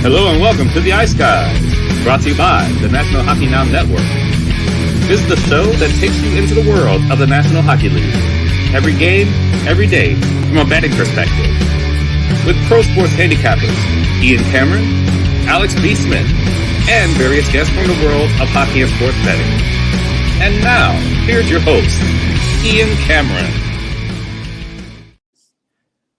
Hello and welcome to the Ice Guys, brought to you by the National Hockey Now Network. This is the show that takes you into the world of the National Hockey League. Every game, every day, from a betting perspective. With pro sports handicappers, Ian Cameron, Alex B. Smith, and various guests from the world of hockey and sports betting. And now, here's your host, Ian Cameron.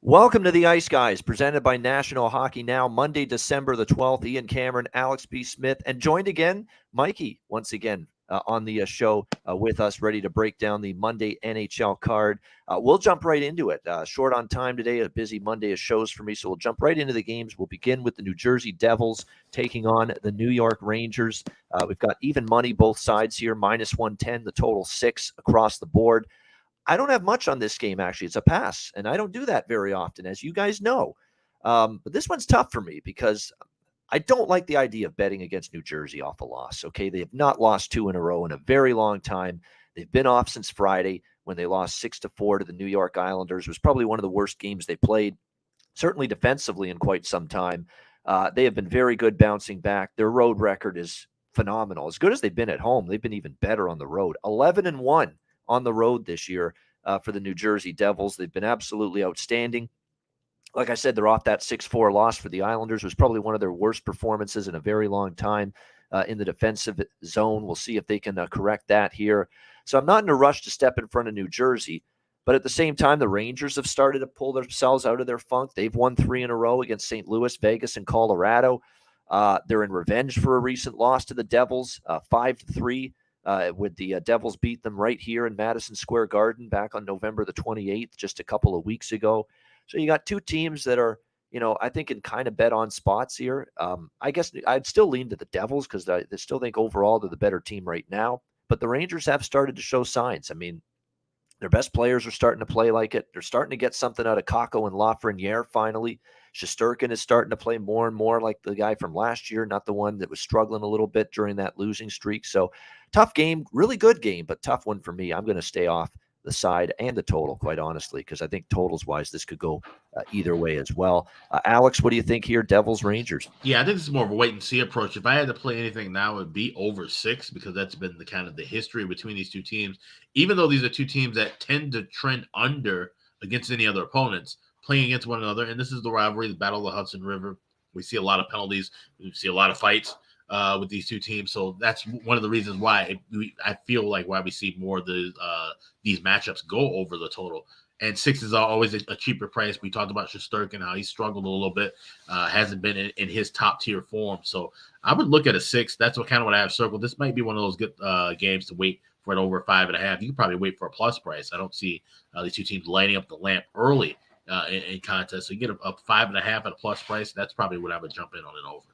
Welcome to the Ice Guys, presented by National Hockey Now, Monday, December the 12th. Ian Cameron, Alex B. Smith, and joined again, Mikey, once again, on the show with us, ready to break down the Monday NHL card. We'll jump right into it. Short on time today, a busy Monday of shows for me, so we'll jump right into the games. We'll begin with the New Jersey Devils taking on the New York Rangers. We've got even money both sides here, minus 110, the total 6 across the board. I don't have much on this game, actually. It's a pass, and I don't do that very often, as you guys know. But this one's tough for me because I don't like the idea of betting against New Jersey off a loss, okay? They have not lost 2 in a row in a very long time. They've been off since Friday when they lost 6-4 to the New York Islanders. It was probably one of the worst games they played, certainly defensively, in quite some time. They have been very good bouncing back. Their road record is phenomenal. As good as they've been at home, they've been even better on the road. 11-1 on the road this year for the New Jersey Devils. They've been absolutely outstanding. Like I said, they're off that 6-4 loss for the Islanders. It was probably one of their worst performances in a very long time in the defensive zone. We'll see if they can correct that here. So I'm not in a rush to step in front of New Jersey, but at the same time, the Rangers have started to pull themselves out of their funk. They've won 3 in a row against St. Louis, Vegas, and Colorado. They're in revenge for a recent loss to the Devils, 5-3. With the Devils beat them right here in Madison Square Garden back on November the 28th, just a couple of weeks ago. So you got two teams that are, I think can kind of bet on spots here. I guess I'd still lean to the Devils because I still think overall they're the better team right now. But the Rangers have started to show signs. I mean, their best players are starting to play like it. They're starting to get something out of Kakko and Lafreniere finally. Shesterkin is starting to play more and more like the guy from last year, not the one that was struggling a little bit during that losing streak. So tough game, really good game, but tough one for me. I'm going to stay off the side and the total, quite honestly, because I think totals-wise this could go either way as well. Alex, what do you think here, Devils, Rangers? Yeah, I think this is more of a wait-and-see approach. If I had to play anything now, it would be over 6 because that's been the kind of the history between these two teams. Even though these are two teams that tend to trend under against any other opponents, playing against one another, and this is the rivalry, the Battle of the Hudson River. We see a lot of penalties. We see a lot of fights with these two teams. So that's one of the reasons why I feel like why we see more of these matchups go over the total. And 6 is always a cheaper price. We talked about Shesterkin, how he struggled a little bit, hasn't been in his top-tier form. So I would look at a 6. That's what I have circled. This might be one of those good games to wait for it over 5.5. You can probably wait for a plus price. I don't see these two teams lighting up the lamp early in contest. So you get a 5.5 at a plus price. That's probably what I would jump in on it over.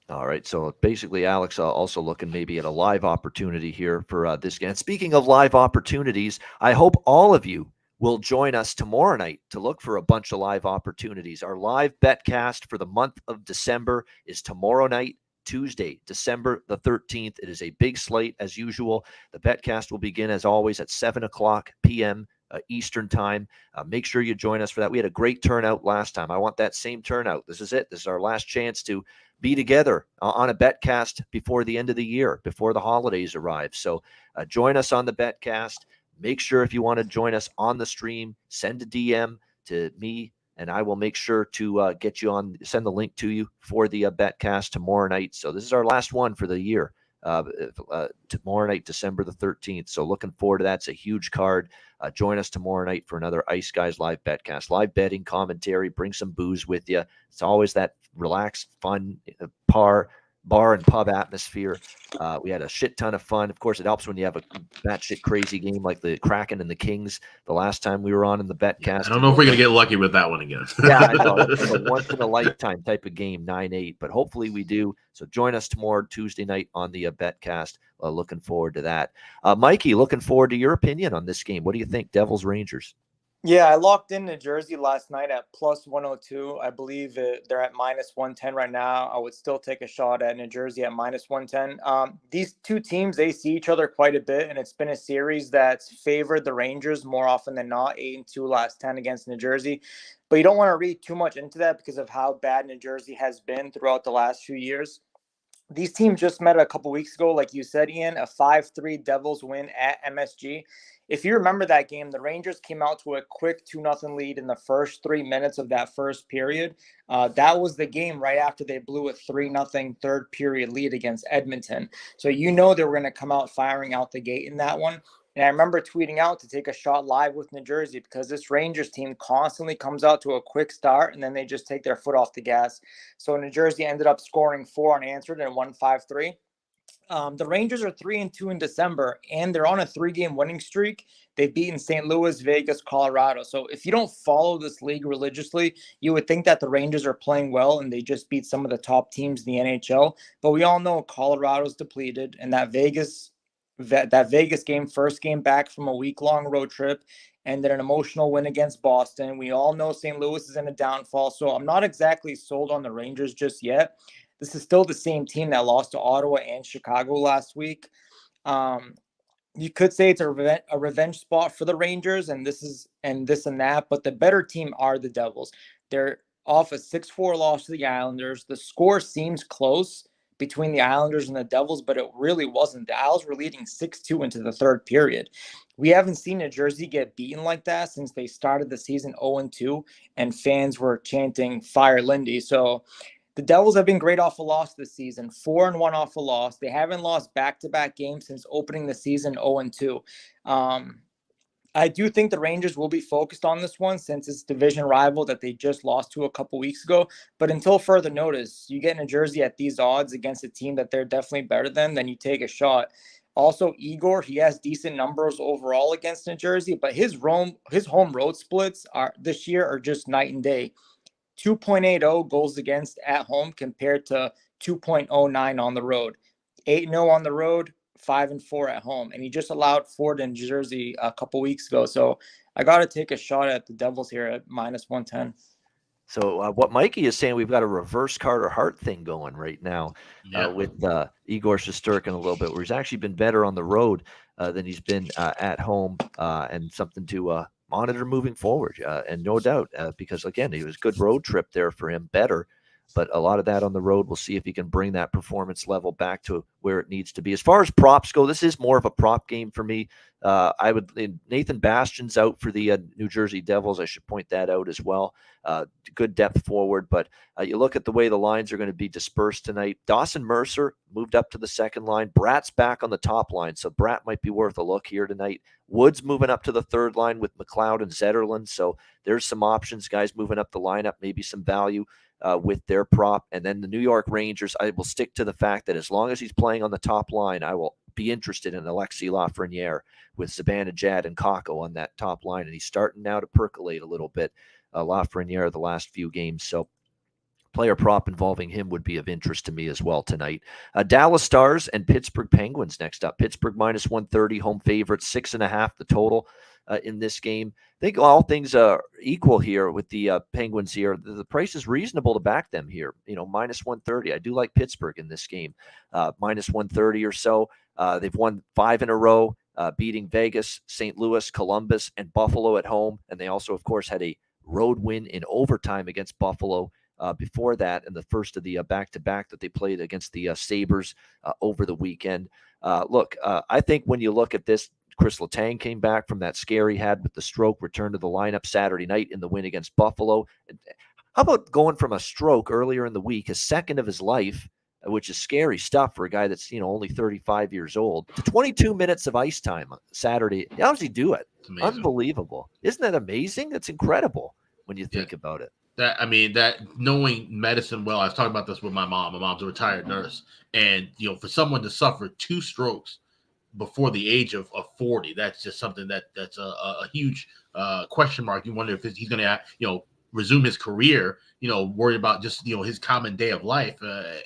All right, so basically, Alex, also looking maybe at a live opportunity here for this game. And speaking of live opportunities, I hope all of you will join us tomorrow night to look for a bunch of live opportunities. Our live betcast for the month of December is tomorrow night, Tuesday, December the 13th. It is a big slate as usual. The betcast will begin as always at 7:00 p.m. Eastern time. Make sure you join us for that. We had a great turnout last time. I want that same turnout. This is it. This is our last chance to be together on a betcast before the end of the year, before the holidays arrive. So join us on the betcast. Make sure if you want to join us on the stream, send a DM to me, and I will make sure to get you on, send the link to you for the betcast tomorrow night. So this is our last one for the year. Tomorrow night, December the 13th. So looking forward to that. It's a huge card. Join us tomorrow night for another Ice Guys live betcast, live betting commentary. Bring some booze with you. It's always that relaxed, fun bar and pub atmosphere. We had a shit ton of fun. Of course, it helps when you have a batshit crazy game like the Kraken and the Kings the last time we were on in the betcast. I don't know if we're going to get lucky with that one again. Yeah, I know. It's a once-in-a-lifetime type of game, 9-8, but hopefully we do. So join us tomorrow, Tuesday night on the betcast. Looking forward to that. Mikey, looking forward to your opinion on this game. What do you think, Devils, Rangers? Yeah, I locked in New Jersey last night at plus 102. I believe they're at minus 110 right now. I would still take a shot at New Jersey at minus 110. These two teams, they see each other quite a bit, and it's been a series that's favored the Rangers more often than not, 8-2 last 10 against New Jersey. But you don't want to read too much into that because of how bad New Jersey has been throughout the last few years. These teams just met a couple weeks ago, like you said, Ian, a 5-3 Devils win at MSG. If you remember that game, the Rangers came out to a quick 2-0 lead in the first 3 minutes of that first period. That was the game right after they blew a 3-0 third period lead against Edmonton. So you know they were going to come out firing out the gate in that one. And I remember tweeting out to take a shot live with New Jersey because this Rangers team constantly comes out to a quick start and then they just take their foot off the gas. So New Jersey ended up scoring 4 unanswered and won 5-3. The Rangers are 3-2 in December, and they're on a 3-game winning streak. They've beaten St. Louis, Vegas, Colorado. So if you don't follow this league religiously, you would think that the Rangers are playing well and they just beat some of the top teams in the NHL. But we all know Colorado's depleted, and that Vegas game, first game back from a week-long road trip, and then an emotional win against Boston. We all know St. Louis is in a downfall, so I'm not exactly sold on the Rangers just yet. This is still the same team that lost to Ottawa and Chicago last week. You could say it's a revenge spot for the Rangers, and this and that, but the better team are the Devils. They're off a 6-4 loss to the Islanders. The score seems close between the Islanders and the Devils, but it really wasn't. The Isles were leading 6-2 into the third period. We haven't seen New Jersey get beaten like that since they started the season 0-2, and fans were chanting "Fire Lindy." So the Devils have been great off a loss this season, 4-1 off a loss. They haven't lost back-to-back games since opening the season 0-2. I do think the Rangers will be focused on this one since it's division rival that they just lost to a couple weeks ago. But until further notice, you get New Jersey at these odds against a team that they're definitely better than, then you take a shot. Also, Igor, he has decent numbers overall against New Jersey, but his home road splits this year are just night and day. 2.80 goals against at home compared to 2.09 on the road. 8-0 on the road, 5-4 at home. And he just allowed 4 to New Jersey a couple weeks ago. So I got to take a shot at the Devils here at -110. So what Mikey is saying, we've got a reverse Carter Hart thing going right now with Igor Shesterkin a little bit, where he's actually been better on the road than he's been at home, and something to monitor moving forward. And no doubt, because, again, it was a good road trip there for him, better. But a lot of that on the road, we'll see if he can bring that performance level back to where it needs to be. As far as props go, this is more of a prop game for me. Nathan Bastian's out for the New Jersey Devils. I should point that out as well. Good depth forward, but you look at the way the lines are going to be dispersed tonight. Dawson Mercer moved up to the second line. Bratt's back on the top line, so Bratt might be worth a look here tonight. Woods moving up to the third line with McLeod and Zetterlund, so there's some options. Guys moving up the lineup, maybe some value with their prop. And then the New York Rangers, I will stick to the fact that as long as he's playing on the top line, I will be interested in Alexis Lafreniere with Zibanejad and Kakko on that top line. And he's starting now to percolate a little bit, Lafreniere, the last few games. So player prop involving him would be of interest to me as well tonight. Dallas Stars and Pittsburgh Penguins next up. Pittsburgh -130, home favorite, 6.5 the total in this game. I think all things are equal here with the Penguins here. The price is reasonable to back them here, -130. I do like Pittsburgh in this game, -130 or so. They've won 5 in a row, beating Vegas, St. Louis, Columbus, and Buffalo at home. And they also, of course, had a road win in overtime against Buffalo before that, and the first of the back-to-back that they played against the Sabres over the weekend. I think when you look at this, Chris Letang came back from that scare he had with the stroke, returned to the lineup Saturday night in the win against Buffalo. How about going from a stroke earlier in the week, a second of his life, which is scary stuff for a guy that's only 35 years old, to 22 minutes of ice time Saturday? How does he do it? Unbelievable. Isn't that amazing? That's incredible when you think about it. That knowing medicine well, I was talking about this with my mom. My mom's a retired nurse. And, for someone to suffer 2 strokes before the age of 40, that's just something that's a huge question mark. You wonder if he's going to, resume his career, worry about just, his common day of life.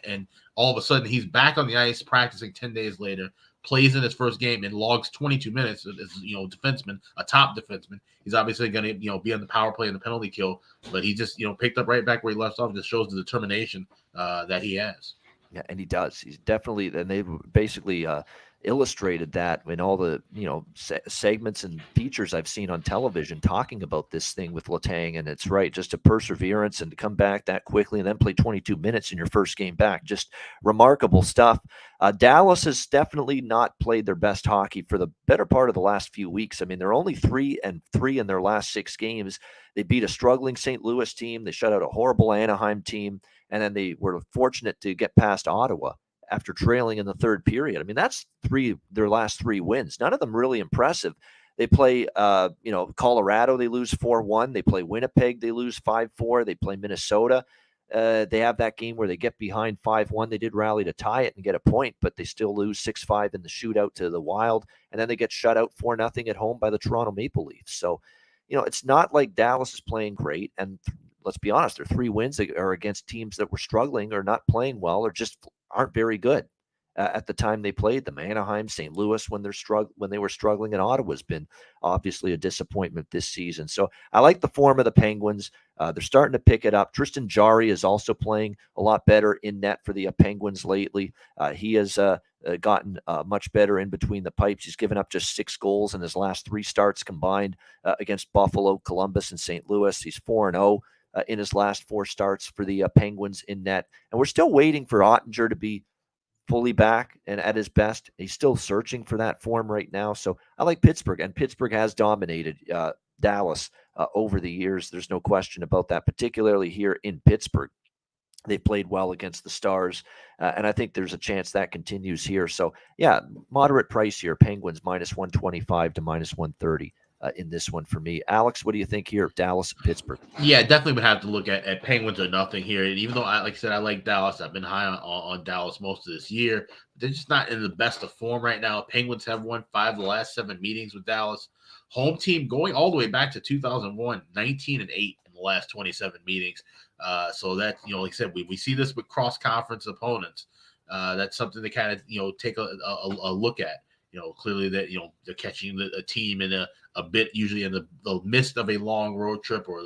And all of a sudden he's back on the ice practicing 10 days later, plays in his first game and logs 22 minutes as, defenseman, a top defenseman. He's obviously going to, be on the power play and the penalty kill, but he just, picked up right back where he left off. Just shows the determination that he has. Yeah, and he does. He's definitely, and they basically, illustrated that in all the segments and features I've seen on television talking about this thing with Letang. And it's right, just a perseverance and to come back that quickly and then play 22 minutes in your first game back. Just remarkable stuff. Dallas has definitely not played their best hockey for the better part of the last few weeks. I mean, they're only 3-3 in their last 6 games. They beat a struggling St. Louis team. They shut out a horrible Anaheim team. And then they were fortunate to get past Ottawa after trailing in the third period. I mean, that's their last 3 wins. None of them really impressive. They play, Colorado, they lose 4-1. They play Winnipeg, they lose 5-4. They play Minnesota. They have that game where they get behind 5-1. They did rally to tie it and get a point, but they still lose 6-5 in the shootout to the Wild. And then they get shut out 4-0 at home by the Toronto Maple Leafs. So, it's not like Dallas is playing great. And let's be honest, their 3 wins are against teams that were struggling or not playing well or just aren't very good at the time they played them. Anaheim, St. Louis, when they were struggling, and Ottawa's been obviously a disappointment this season. So I like the form of the Penguins. They're starting to pick it up. Tristan Jarry is also playing a lot better in net for the Penguins lately. He has gotten much better in between the pipes. He's given up just 6 goals in his last 3 starts combined against Buffalo, Columbus, and St. Louis. He's 4-0. In his last 4 starts for the Penguins in net. And we're still waiting for Ottinger to be fully back and at his best. He's still searching for that form right now. So I like Pittsburgh, and Pittsburgh has dominated Dallas over the years. There's no question about that, particularly here in Pittsburgh. They played well against the Stars, and I think there's a chance that continues here. So, yeah, moderate price here. Penguins -125 to -130 in this one for me. Alex, what do you think here? Dallas and Pittsburgh. Yeah, definitely would have to look at Penguins or nothing here. And even though, like I said, I like Dallas. I've been high on Dallas most of this year. They're just not in the best of form right now. Penguins have won 5 of the last 7 meetings with Dallas. Home team going all the way back to 2001, 19-8 in the last 27 meetings. So that, like I said, we see this with cross-conference opponents. That's something to kind of, take a look at. Clearly that, they're catching a team in a bit, usually in the midst of a long road trip or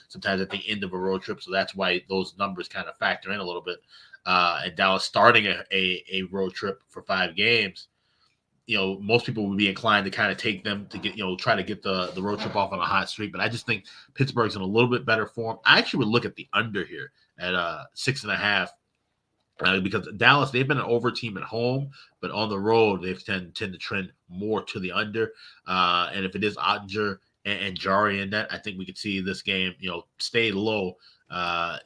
sometimes at the end of a road trip. So that's why those numbers kind of factor in a little bit. And Dallas starting a road trip for 5 games, most people would be inclined to kind of take them to get, try to get the road trip off on a hot streak. But I just think Pittsburgh's in a little bit better form. I actually would look at the under here at 6.5. Because Dallas, they've been an over team at home, but on the road, they tend to trend more to the under. And if it is Ottinger and Jarry in that, I think we could see this game, stay low.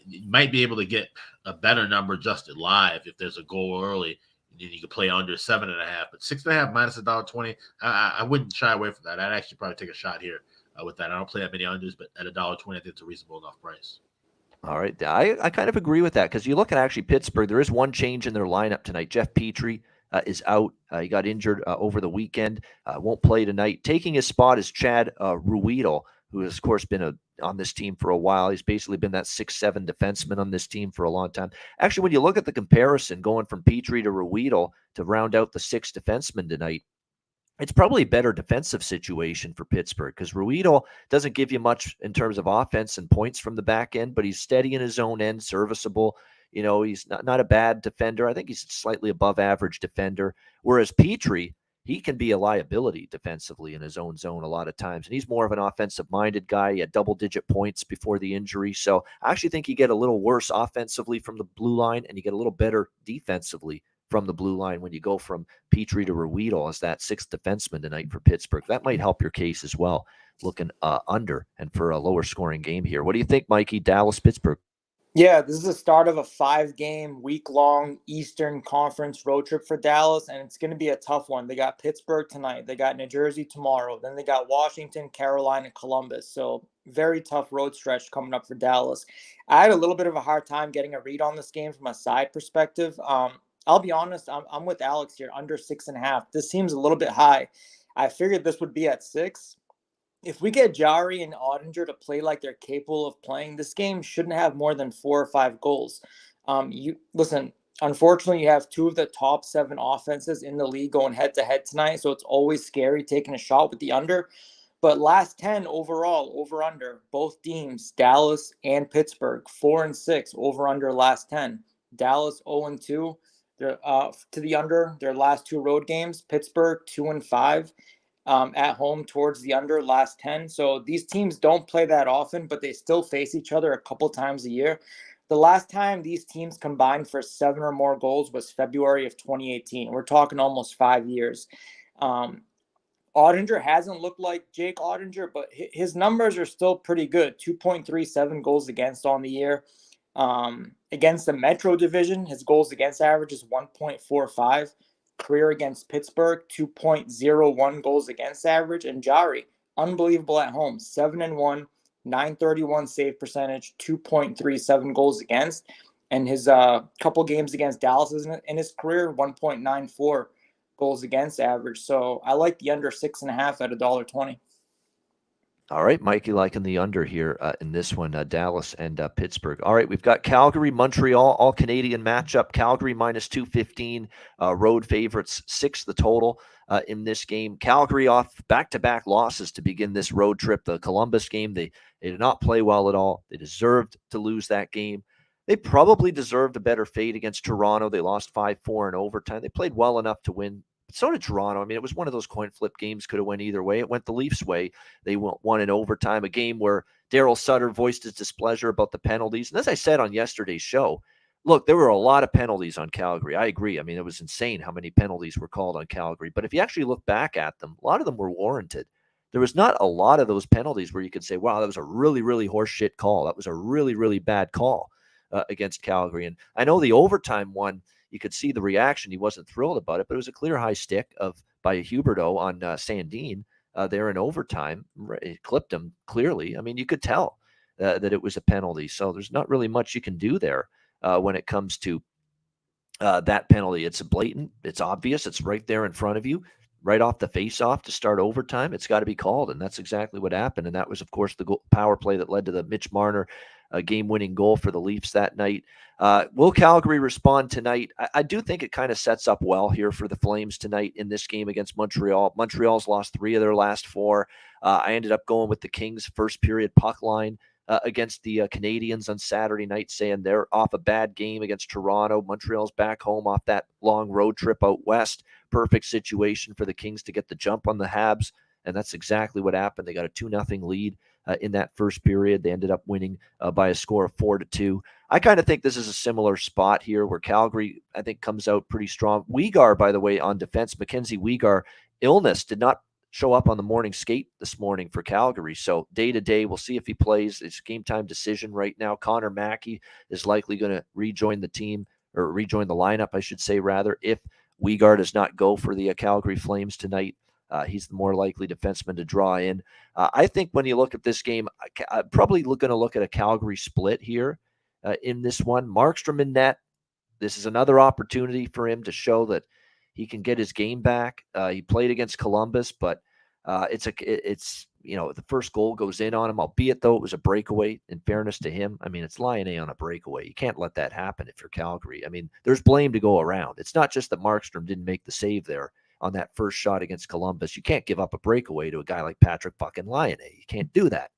You might be able to get a better number adjusted live if there's a goal early. Then you could play under 7.5, but 6.5 minus $1.20. I wouldn't shy away from that. I'd actually probably take a shot here with that. I don't play that many unders, but at $1.20, I think it's a reasonable enough price. All right. I kind of agree with that because you look at actually Pittsburgh, there is one change in their lineup tonight. Jeff Petrie is out. He got injured over the weekend, won't play tonight. Taking his spot is Chad Ruedel, who has, of course, been on this team for a while. He's basically been that 6'7" defenseman on this team for a long time. Actually, when you look at the comparison going from Petrie to Ruedel to round out the 6th defenseman tonight, it's probably a better defensive situation for Pittsburgh because Ruedel doesn't give you much in terms of offense and points from the back end, but he's steady in his own end, serviceable. He's not a bad defender. I think he's slightly above average defender. Whereas Petrie, he can be a liability defensively in his own zone a lot of times. And he's more of an offensive-minded guy. He had double-digit points before the injury. So I actually think you get a little worse offensively from the blue line and you get a little better defensively from the blue line when you go from Petrie to Ruedel as that 6th defenseman tonight for Pittsburgh. That might help your case as well, looking under and for a lower scoring game here. What do you think, Mikey? Dallas, Pittsburgh? Yeah, this is the start of a 5-game, week-long Eastern Conference road trip for Dallas, and it's going to be a tough one. They got Pittsburgh tonight. They got New Jersey tomorrow. Then they got Washington, Carolina, Columbus. So very tough road stretch coming up for Dallas. I had a little bit of a hard time getting a read on this game from a side perspective. I'll be honest, I'm with Alex here, under 6.5. This seems a little bit high. I figured this would be at 6. If we get Jarry and Ottinger to play like they're capable of playing, this game shouldn't have more than 4 or 5 goals. Unfortunately, you have 2 of the top 7 offenses in the league going head-to-head tonight, so it's always scary taking a shot with the under. But last 10 overall, over-under, both teams, Dallas and Pittsburgh, 4-6, over-under last 10. Dallas 0-2, They're to the under their last 2 road games. Pittsburgh 2-5 at home towards the under last 10. So these teams don't play that often, but they still face each other a couple times a year. The last time these teams combined for 7 or more goals was February of 2018. We're talking almost 5 years. Ottinger hasn't looked like Jake Ottinger, but his numbers are still pretty good. 2.37 goals against on the year. Against the Metro Division, his goals against average is 1.45. Career against Pittsburgh, 2.01 goals against average. And Jari, unbelievable at home, 7-1, 931 save percentage, 2.37 goals against. And his couple games against Dallas in his career, 1.94 goals against average. So I like the under 6.5 at $1.20. All right, Mikey liking the under here in this one, Dallas and Pittsburgh. All right, we've got Calgary, Montreal, all Canadian matchup. Calgary minus 215, road favorites, 6 the total in this game. Calgary off back-to-back losses to begin this road trip. The Columbus game, they did not play well at all. They deserved to lose that game. They probably deserved a better fate against Toronto. They lost 5-4 in overtime. They played well enough to win. But so did Toronto. I mean, it was one of those coin flip games, could have went either way. It went the Leafs' way. They won in overtime, a game where Darryl Sutter voiced his displeasure about the penalties. And as I said on yesterday's show, look, there were a lot of penalties on Calgary. I agree. I mean, it was insane how many penalties were called on Calgary. But if you actually look back at them, a lot of them were warranted. There was not a lot of those penalties where you could say, wow, that was a really, really horseshit call. That was a really, really bad call against Calgary. And I know the overtime one, you could see the reaction. He wasn't thrilled about it, but it was a clear high stick by Huberdeau on Sandin there in overtime. It clipped him clearly. I mean, you could tell that it was a penalty. So there's not really much you can do there when it comes to that penalty. It's blatant. It's obvious. It's right there in front of you, right off the face-off to start overtime. It's got to be called, and that's exactly what happened. And that was, of course, the power play that led to the Mitch Marner game-winning goal for the Leafs that night. Will Calgary respond tonight? I do think it kind of sets up well here for the Flames tonight in this game against Montreal. Montreal's lost 3 of their last 4. I ended up going with the Kings' first period puck line against the Canadiens on Saturday night, saying they're off a bad game against Toronto. Montreal's back home off that long road trip out west. Perfect situation for the Kings to get the jump on the Habs, and that's exactly what happened. They got a 2-0 lead in that first period. They ended up winning by a score of 4-2. I kind of think this is a similar spot here where Calgary, I think, comes out pretty strong. Weegar, by the way, on defense, Mackenzie Weegar, illness, did not show up on the morning skate this morning for Calgary. So day to day, we'll see if he plays. It's a game time decision right now. Connor Mackey is likely going to rejoin the team, or rejoin the lineup, I should say, rather, if Weegar does not go for the Calgary Flames tonight. He's the more likely defenseman to draw in. I think when you look at this game, I'm probably going to look at a Calgary split here in this one. Markstrom in net. This is another opportunity for him to show that he can get his game back. He played against Columbus, but it's the first goal goes in on him, albeit though it was a breakaway. In fairness to him, I mean, it's Lion A on a breakaway. You can't let that happen if you're Calgary. I mean, there's blame to go around. It's not just that Markstrom didn't make the save there on that first shot against Columbus. You can't give up a breakaway to a guy like Patrick fucking Lion A. You can't do that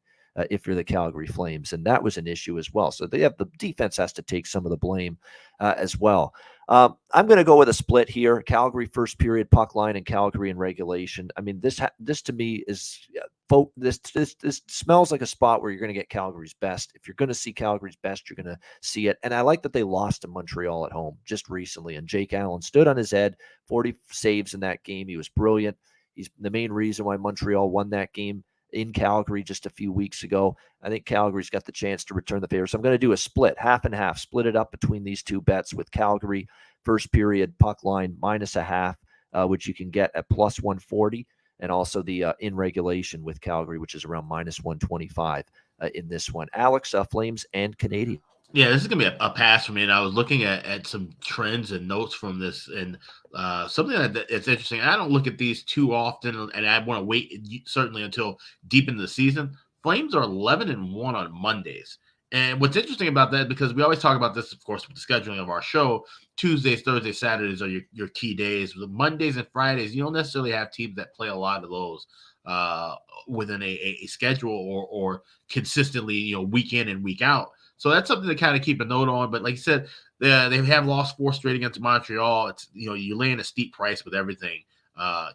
if you're the Calgary Flames, and that was an issue as well. So the defense has to take some of the blame as well. I'm going to go with a split here. Calgary first period puck line and Calgary in regulation. I mean, this to me is this smells like a spot where you're going to get Calgary's best. If you're going to see Calgary's best, you're going to see it. And I like that they lost to Montreal at home just recently. And Jake Allen stood on his head, 40 saves in that game. He was brilliant. He's the main reason why Montreal won that game in Calgary just a few weeks ago. I think Calgary's got the chance to return the favor. So I'm going to do a split, half and half, split it up between these two bets with Calgary first period puck line -0.5, which you can get at +140, and also the in regulation with Calgary, which is around -125 in this one. Alex, Flames and Canadiens. Yeah, this is going to be a pass for me. And I was looking at some trends and notes from this, and something that's interesting. I don't look at these too often, and I want to wait certainly until deep into the season. Flames are 11-1 on Mondays. And what's interesting about that, because we always talk about this, of course, with the scheduling of our show, Tuesdays, Thursdays, Saturdays are your key days. The Mondays and Fridays, you don't necessarily have teams that play a lot of those within a schedule or consistently, week in and week out. So that's something to kind of keep a note on. But like you said, they have lost 4 straight against Montreal. It's, you lay in a steep price with everything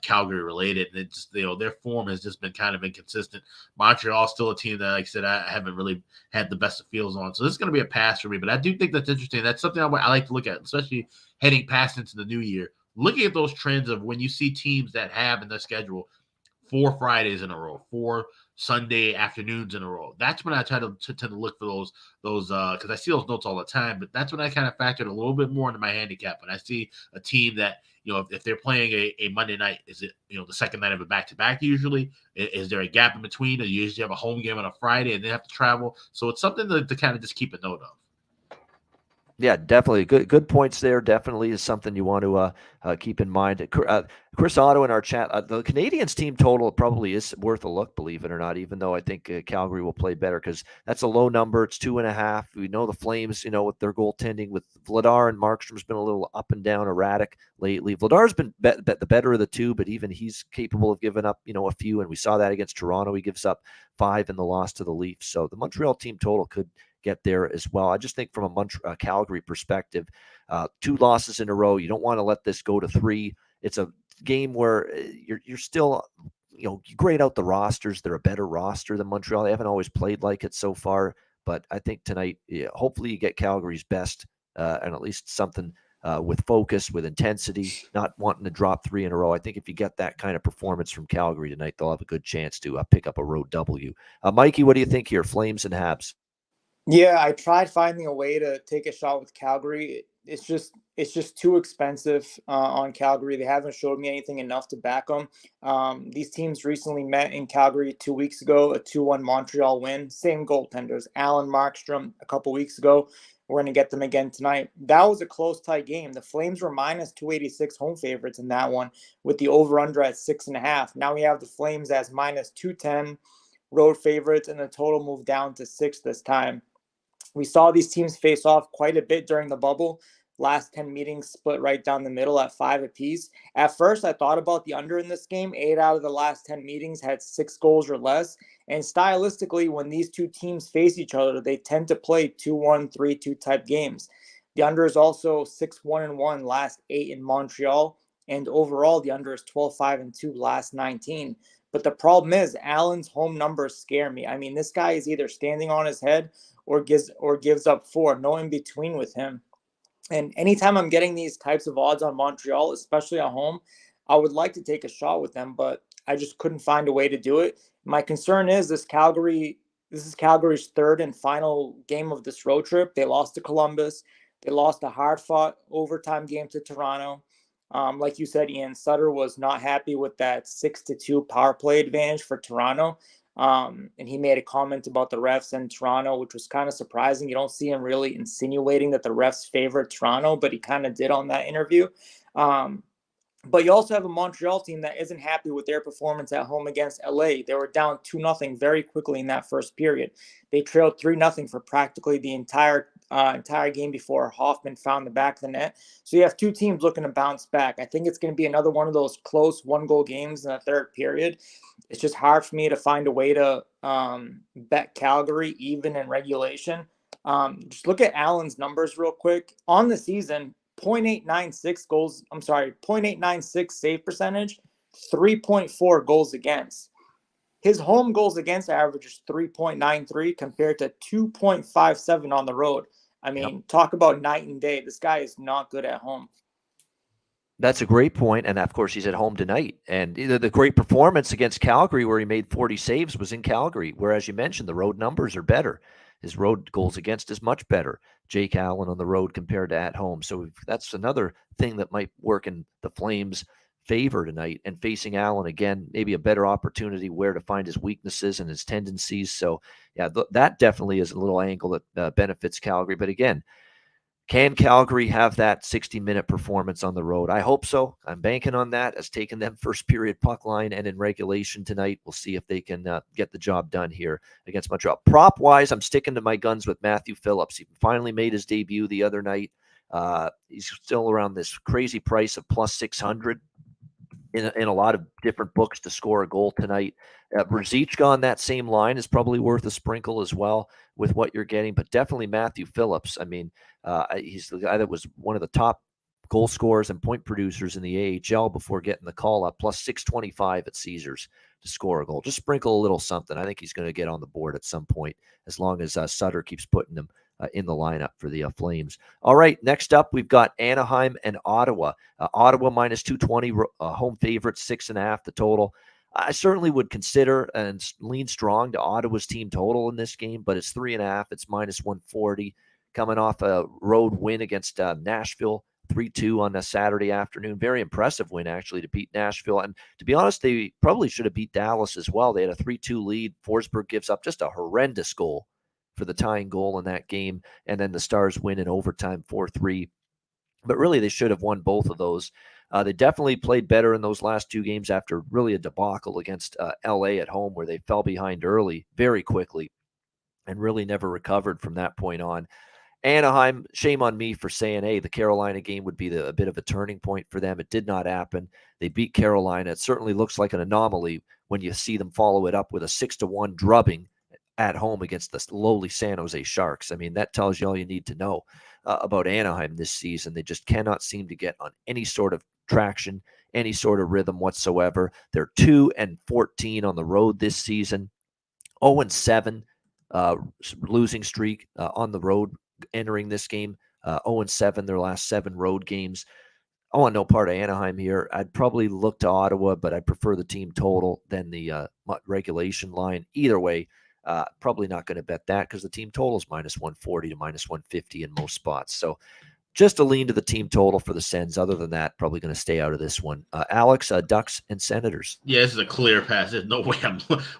Calgary related, and it's, their form has just been kind of inconsistent. Montreal still a team that, like I said, I haven't really had the best of feels on. So this is going to be a pass for me. But I do think that's interesting. That's something I like to look at, especially heading past into the new year. Looking at those trends of when you see teams that have in their schedule 4 Fridays in a row, 4 Sunday afternoons in a row. That's when I tend to look for those because I see those notes all the time. But that's when I kind of factored a little bit more into my handicap. When I see a team that, if they're playing a Monday night, is it the second night of a back-to-back usually? Is there a gap in between? Or you usually have a home game on a Friday and they have to travel? So it's something to kind of just keep a note of. Yeah, definitely. Good points there. Definitely is something you want to keep in mind. Chris Otto in our chat, the Canadiens team total probably is worth a look, believe it or not, even though I think Calgary will play better because that's a low number. It's 2.5. We know the Flames, with their goaltending with Vladar and Markstrom's been a little up and down, erratic lately. Vladar's been the better of the two, but even he's capable of giving up, a few. And we saw that against Toronto. He gives up 5 in the loss to the Leafs. So the Montreal team total could get there as well. I just think from a Calgary perspective, 2 losses in a row, you don't want to let this go to 3. It's a game where you're still, you grade out the rosters. They're a better roster than Montreal. They haven't always played like it so far, but I think tonight, hopefully you get Calgary's best and at least something with focus, with intensity, not wanting to drop 3 in a row. I think if you get that kind of performance from Calgary tonight, they'll have a good chance to pick up a road W. Mikey, what do you think here? Flames and Habs. Yeah, I tried finding a way to take a shot with Calgary. It's just too expensive on Calgary. They haven't showed me anything enough to back them. These teams recently met in Calgary 2 weeks ago, a 2-1 Montreal win. Same goaltenders, Allen, Markstrom a couple weeks ago. We're going to get them again tonight. That was a close, tight game. The Flames were minus 286 home favorites in that one with the over-under at 6.5. Now we have the Flames as minus 210 road favorites, and the total moved down to 6 this time. We saw these teams face off quite a bit during the bubble. Last 10 meetings split right down the middle at 5 apiece. At first, I thought about the under in this game. 8 out of the last 10 meetings had 6 goals or less. And stylistically, when these two teams face each other, they tend to play 2-1, 3-2 type games. The under is also 6-1-1 last 8 in Montreal. And overall, the under is 12-5-2 last 19. But the problem is Allen's home numbers scare me. I mean, this guy is either standing on his head or gives up 4, no in between with him. And anytime I'm getting these types of odds on Montreal, especially at home, I would like to take a shot with them, but I just couldn't find a way to do it. My concern is this is Calgary's 3rd and final game of this road trip. They lost to Columbus. They lost a hard-fought overtime game to Toronto. Like you said, Ian, Sutter was not happy with that 6-2 power play advantage for Toronto. And he made a comment about the refs in Toronto, which was kind of surprising. You don't see him really insinuating that the refs favored Toronto, but he kind of did on that interview. But you also have a Montreal team that isn't happy with their performance at home against LA. They were down 2-0 very quickly in that first period. They trailed 3-0 for practically the entire game before Hoffman found the back of the net. So you have two teams looking to bounce back. I think it's going to be another one of those close 1-goal games in the third period. It's just hard for me to find a way to bet Calgary even in regulation. Just look at Allen's numbers real quick. On the season, 0.896 save percentage, 3.4 goals against. His home goals against average is 3.93 compared to 2.57 on the road. I mean, Talk about night and day. This guy is not good at home. That's a great point. And of course, he's at home tonight. And either the great performance against Calgary, where he made 40 saves, was in Calgary. Whereas you mentioned, the road numbers are better. His road goals against is much better. Jake Allen on the road compared to at home. So that's another thing that might work in the Flames' favor tonight. And facing Allen again, maybe a better opportunity where to find his weaknesses and his tendencies. So yeah, that definitely is a little angle that benefits Calgary. But again, can Calgary have that 60-minute performance on the road? I hope so. I'm banking on that, as taking them first period puck line and in regulation tonight. We'll see if they can get the job done here against Montreal. Prop-wise, I'm sticking to my guns with Matthew Phillips. He finally made his debut the other night. He's still around this crazy price of plus 600. in a lot of different books to score a goal tonight. Brzezicka on that same line is probably worth a sprinkle as well with what you're getting, but definitely Matthew Phillips. I mean, he's the guy that was one of the top goal scorers and point producers in the AHL before getting the call up, plus 625 at Caesars to score a goal. Just sprinkle a little something. I think he's going to get on the board at some point, as long as Sutter keeps putting him in the lineup for the Flames. All right, next up, we've got Anaheim and Ottawa. Ottawa minus 220, home favorite, 6.5 the total. I certainly would consider and lean strong to Ottawa's team total in this game, but it's 3.5. It's minus 140, coming off a road win against Nashville, 3-2 on a Saturday afternoon. Very impressive win, actually, to beat Nashville. And to be honest, they probably should have beat Dallas as well. They had a 3-2 lead. Forsberg gives up just a horrendous goal for the tying goal in that game, and then the Stars win in overtime 4-3. But really, they should have won both of those. They definitely played better in those last two games after really a debacle against LA at home, where they fell behind early very quickly and really never recovered from that point on. Anaheim, shame on me for saying, hey, the Carolina game would be a bit of a turning point for them. It did not happen. They beat Carolina. It certainly looks like an anomaly when you see them follow it up with a 6-1 drubbing at home against the lowly San Jose Sharks. I mean, that tells you all you need to know about Anaheim this season. They just cannot seem to get on any sort of traction, any sort of rhythm whatsoever. They're 2-14 on the road this season, 0-7 losing streak on the road entering this game, 0-7 their last 7 road games. I want no part of Anaheim here. I'd probably look to Ottawa, but I prefer the team total than the regulation line. Either way, probably not going to bet that because the team total is minus 140 to minus 150 in most spots. So just a lean to the team total for the Sens. Other than that, probably going to stay out of this one. Alex, Ducks and Senators. Yeah, this is a clear pass. There's no way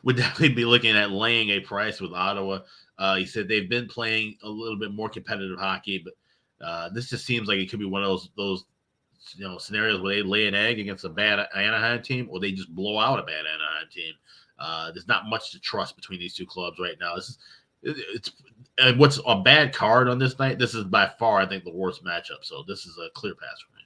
would definitely be looking at laying a price with Ottawa. He said they've been playing a little bit more competitive hockey, but this just seems like it could be one of those scenarios where they lay an egg against a bad Anaheim team, or they just blow out a bad Anaheim team. There's not much to trust between these two clubs right now. It's what's a bad card on this night. This is by far, I think, the worst matchup. So this is a clear pass for me.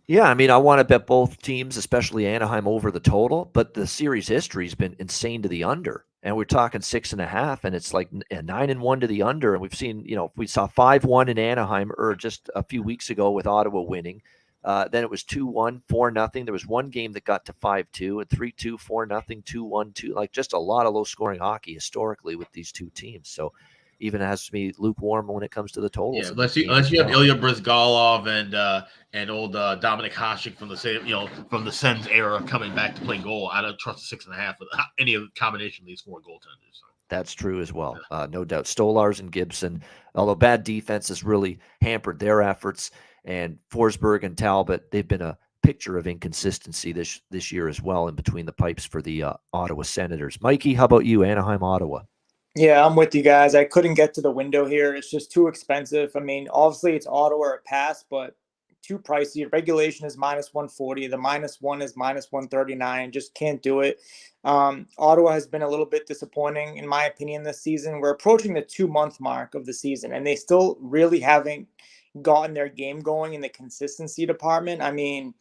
Yeah, I mean, I want to bet both teams, especially Anaheim, over the total, but the series history has been insane to the under. And we're talking 6.5, and it's like 9-1 to the under. And we've seen, we saw 5-1 in Anaheim or just a few weeks ago with Ottawa winning. Then it was 2-1, 4-0. There was one game that got to 5-2 and 3-2, 4-0, 2-1, 2. Like just a lot of low scoring hockey historically with these two teams. So even has to be lukewarm when it comes to the totals. Yeah, unless you have Ilya Bryzgalov and old Dominic Hasek from the same, from the Sens era coming back to play goal. I don't trust 6.5 with any of the combination of these 4 goaltenders. So. That's true as well. No doubt. Stolars and Gibson, although bad defense has really hampered their efforts, and Forsberg and Talbot, they've been a picture of inconsistency this year as well in between the pipes for the Ottawa Senators. Mikey, how about you? Anaheim, Ottawa. Yeah, I'm with you guys. I couldn't get to the window here. It's just too expensive. I mean, obviously it's Ottawa or pass, but too pricey. Regulation is minus 140. The -1 is minus 139. Just can't do it. Ottawa has been a little bit disappointing, in my opinion, this season. We're approaching the 2-month mark of the season, and they still really haven't gotten their game going in the consistency department. I mean,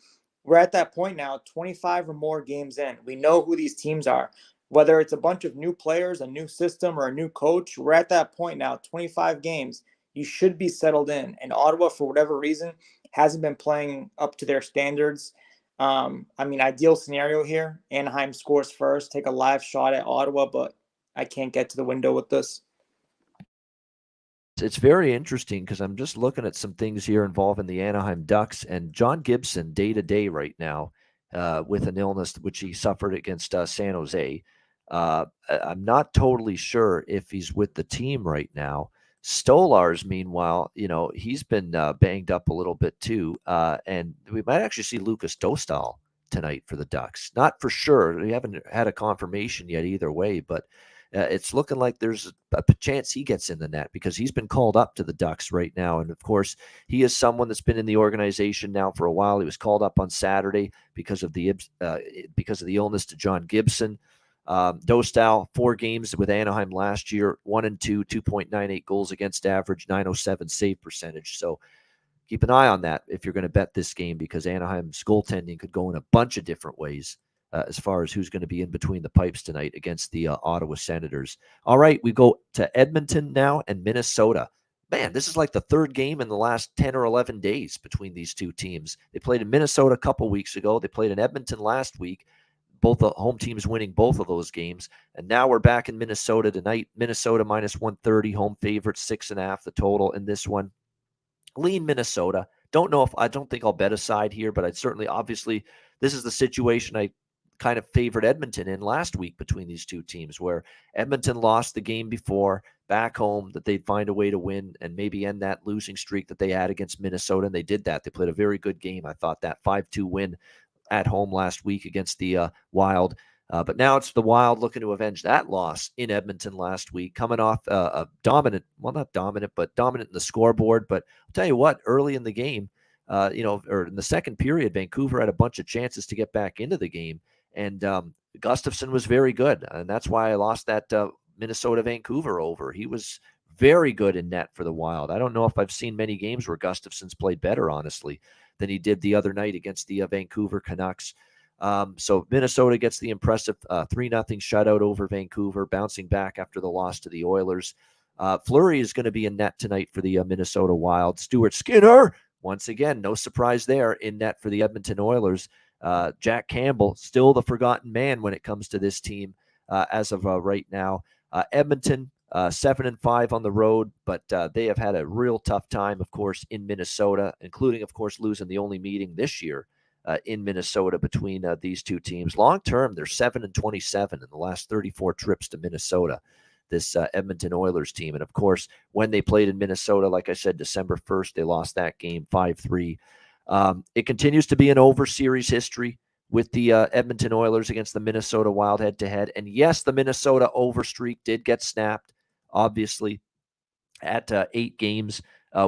we're at that point now, 25 or more games in. We know who these teams are. Whether it's a bunch of new players, a new system, or a new coach, we're at that point now, 25 games. You should be settled in. And Ottawa, for whatever reason, hasn't been playing up to their standards. I mean, ideal scenario here, Anaheim scores first, take a live shot at Ottawa, but I can't get to the window with this. It's very interesting because I'm just looking at some things here involving the Anaheim Ducks and John Gibson day-to-day right now with an illness which he suffered against San Jose. I'm not totally sure if he's with the team right now. Stolars, meanwhile, he's been banged up a little bit too. And we might actually see Lucas Dostal tonight for the Ducks. Not for sure. We haven't had a confirmation yet either way, but it's looking like there's a chance he gets in the net because he's been called up to the Ducks right now. And of course, he is someone that's been in the organization now for a while. He was called up on Saturday because of the illness to John Gibson. Dostal, 4 games with Anaheim last year, 1-2, 2.98 goals against average, 907 save percentage. So keep an eye on that if you're going to bet this game, because Anaheim's goaltending could go in a bunch of different ways as far as who's going to be in between the pipes tonight against the Ottawa Senators. All right, we go to Edmonton now and Minnesota. Man, this is like the third game in the last 10 or 11 days between these two teams. They played in Minnesota a couple weeks ago. They played in Edmonton last week. Both the home teams winning both of those games. And now we're back in Minnesota tonight. Minnesota minus 130, home favorite, 6.5 the total in this one. Lean Minnesota. I don't think I'll bet a side here, but I'd certainly, obviously, this is the situation I kind of favored Edmonton in last week between these two teams, where Edmonton lost the game before back home, that they'd find a way to win and maybe end that losing streak that they had against Minnesota. And they did that. They played a very good game. I thought that 5-2 win at home last week against the Wild. But now it's the Wild looking to avenge that loss in Edmonton last week, coming off a dominant, well, not dominant, but dominant in the scoreboard. But I'll tell you what, early in the game, or in the second period, Vancouver had a bunch of chances to get back into the game. And Gustafsson was very good. And that's why I lost that Minnesota-Vancouver over. He was very good in net for the Wild. I don't know if I've seen many games where Gustafsson's played better, honestly, than he did the other night against the Vancouver Canucks. So Minnesota gets the impressive 3-0 shutout over Vancouver, bouncing back after the loss to the Oilers. Fleury is going to be in net tonight for the Minnesota Wild. Stuart Skinner, once again, no surprise there, in net for the Edmonton Oilers. Jack Campbell, still the forgotten man when it comes to this team as of right now. Edmonton, 7-5 on the road, but they have had a real tough time, of course, in Minnesota, including, of course, losing the only meeting this year in Minnesota between these two teams. Long term, they're 7-27 in the last 34 trips to Minnesota, this Edmonton Oilers team. And of course, when they played in Minnesota, like I said, December 1st, they lost that game 5-3. It continues to be an over series history with the Edmonton Oilers against the Minnesota Wild head-to-head. And yes, the Minnesota over streak did get snapped, obviously, at 8 games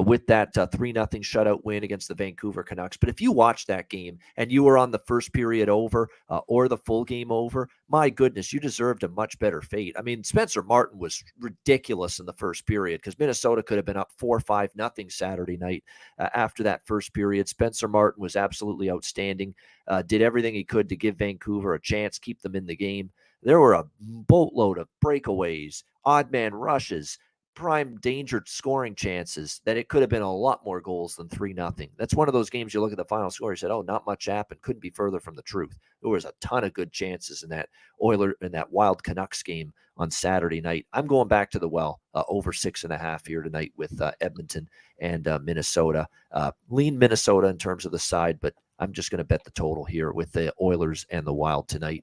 with that 3-0 shutout win against the Vancouver Canucks. But if you watch that game and you were on the first period over or the full game over, my goodness, you deserved a much better fate. I mean, Spencer Martin was ridiculous in the first period because Minnesota could have been up 4-5-0 Saturday night after that first period. Spencer Martin was absolutely outstanding, did everything he could to give Vancouver a chance, keep them in the game. There were a boatload of breakaways, odd man rushes, prime danger scoring chances that it could have been a lot more goals than 3-0. That's one of those games you look at the final score, you said, oh, not much happened. Couldn't be further from the truth. There was a ton of good chances in that Wild Canucks game on Saturday night. I'm going back to the well, over 6.5 here tonight with Edmonton and Minnesota. Lean Minnesota in terms of the side, but I'm just going to bet the total here with the Oilers and the Wild tonight.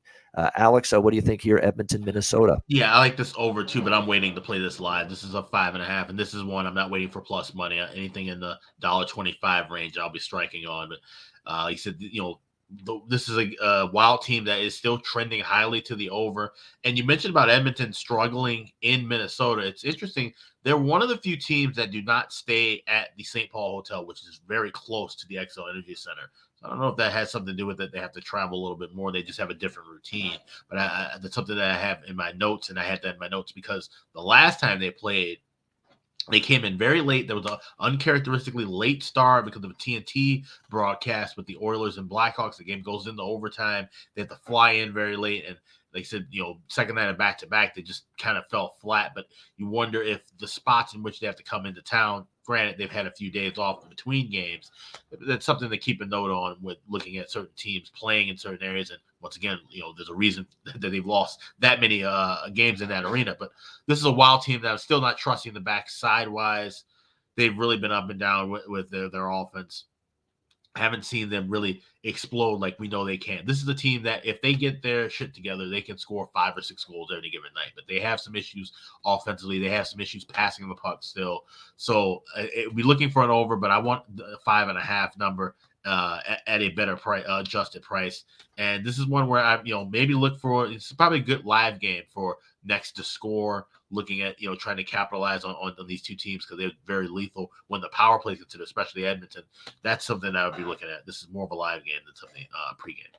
Alex, what do you think here, Edmonton, Minnesota? Yeah, I like this over too, but I'm waiting to play this live. This is a 5.5, and this is one I'm not waiting for plus money. Anything in the $1.25 range, I'll be striking on. But like you said, this is a Wild team that is still trending highly to the over. And you mentioned about Edmonton struggling in Minnesota. It's interesting. They're one of the few teams that do not stay at the St. Paul Hotel, which is very close to the Xcel Energy Center. I don't know if that has something to do with it. They have to travel a little bit more. They just have a different routine. But that's something that I have in my notes, and I had that in my notes because the last time they played, they came in very late. There was an uncharacteristically late start because of a TNT broadcast with the Oilers and Blackhawks. The game goes into overtime. They have to fly in very late, and they said, second night of back-to-back, they just kind of fell flat. But you wonder if the spots in which they have to come into town, granted, they've had a few days off between games. That's something to keep a note on with looking at certain teams playing in certain areas. And once again, there's a reason that they've lost that many games in that arena. But this is a Wild team that I'm still not trusting the back side-wise. They've really been up and down with their offense. I haven't seen them really explode like we know they can. This is a team that if they get their shit together, they can score 5 or 6 goals every given night. But they have some issues offensively. They have some issues passing the puck still. So we're looking for an over, but I want the 5.5 number at a better price, adjusted price. And this is one where I, maybe look for. It's probably a good live game for next to score. Looking at trying to capitalize on these two teams because they're very lethal when the power play is considered, especially Edmonton. That's something I would be looking at. This is more of a live game than something pregame.